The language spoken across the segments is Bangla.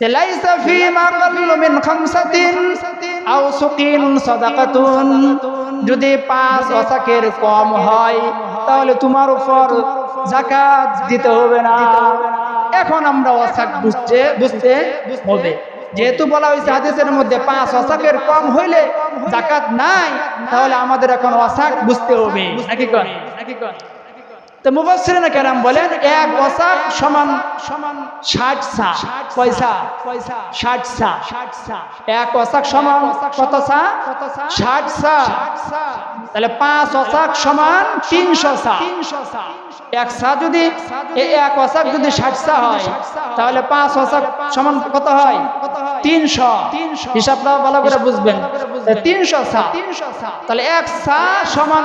লাইসা ফীমা কাল্লু মিন খামসাতিন আও সুকিন সাদাকাতুন, যদি 5 ওয়াসাকের কম হয় তাহলে তোমার উপর যাকাত দিতে হবে না। এখন আমরা ওয়াসাক বুঝতে হবে, যেহেতু বলা হয়েছে হাদিসের মধ্যে 5 ওয়াসাকের কম হইলে যাকাত নাই, তাহলে আমাদের এখন ওয়াসাক বুঝতে হবে নাকি কোন? তো মুফাসসিরিনে কেরাম বলেন 1 ওয়াসাক সমান 60 সা। পয়সা 60 সা। 1 ওয়াসাক সমান কত সা? 60 সা। তাহলে 5 ওয়াসাক সমান 300 সা। 1 সা যদি 1 ওয়াসাক যদি 60 সা হয় তাহলে 5 ওয়াসাক সমান কত হয়? 300। হিসাবটা ভালো করে বুঝবেন। 300 সা। তাহলে 1 সা সমান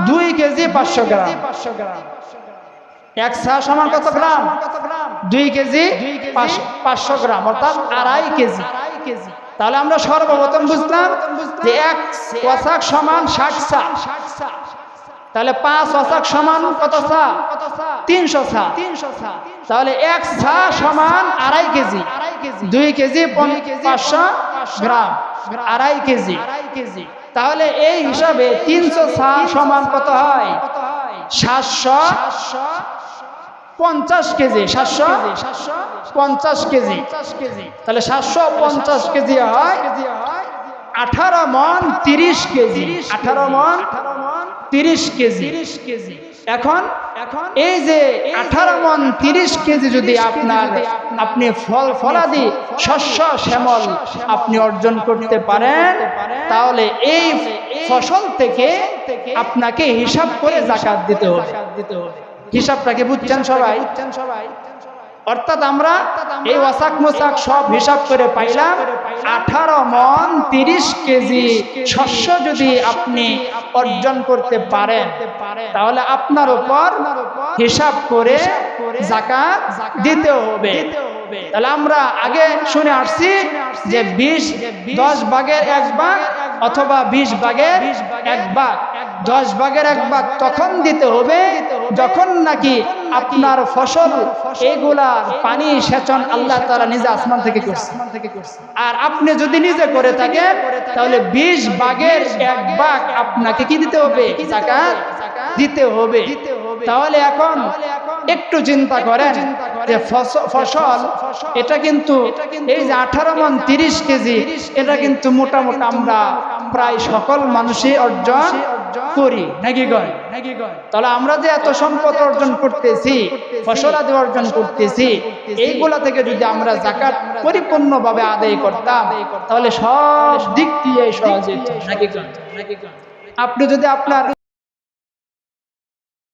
2 কেজি 500 গ্রাম। 1 সা সমান কত গ্রাম? 2 কেজি 500 গ্রাম, অর্থাৎ 2.5 কেজি। তাহলে আমরা সর্বপ্রথম বুঝলাম যে 1 ওয়াসাক সমান 60 সা। তাহলে 5 ওয়াসাক সমান কত সা? 300 সা। তাহলে 1 সা সমান 2.5 কেজি। 2 কেজি 500 গ্রাম, 2.5 কেজি। তাহলে এই হিসাবে 300 সা সমান কত হয়? 750 কেজি। 750 কেজি। তাহলে 750 কেজি হয় 18 মণ 30 কেজি। 18 মণ 30 কেজি। এখন এই যে 18 মণ 30 কেজি যদি আপনি ফলাদি শস্য শ্যামল আপনি অর্জন করতে পারেন, তাহলে এই ফসল থেকে আপনাকে হিসাব করে যাকাত দিতে হবে। হিসাবটাকে বুঝছেন সবাই? অর্থাৎ আমরা এই ওয়াসাক মোসাক সব হিসাব করে পাইলাম 18 মণ 30 কেজি শস্য যদি আপনি অর্জন করতে পারেন, তাহলে আপনার উপর হিসাব করে যাকাত দিতে হবে। তাহলে আমরা আগে শুনে আসছি যে 10 ভাগের 1 ভাগ অথবা 20 ভাগের 1 ভাগ। 10 ভাগের 1 ভাগ তখন দিতে হবে যখন নাকি আপনার ফসল এগুলার পানি সেচন আল্লাহ তাআলা নিজে আসমান থেকে করছে। আর আপনি যদি নিজে করে থাকেন তাহলে 20 ভাগের 1 ভাগ আপনাকে কি দিতে হবে? যাকাত দিতে হবে। তাহলে এখন একটু চিন্তা করেন যে ফসল এটা কিন্তু এই যে 18 মণ 30 কেজি, এটা কিন্তু মোটামুটি আমরা প্রায় সকল মানুষই অর্জন করি নাকি কয়? তাহলে আমরা যে এত সম্পদ অর্জন করতেছি, ফসলাদি অর্জন করতেছি, এইগুলা থেকে যদি আমরা যাকাত পরিপূর্ণভাবে আদায় করতাম তাহলে সব দিক দিয়ে সহজ হতো নাকি কয়? আপনি যদি আপনার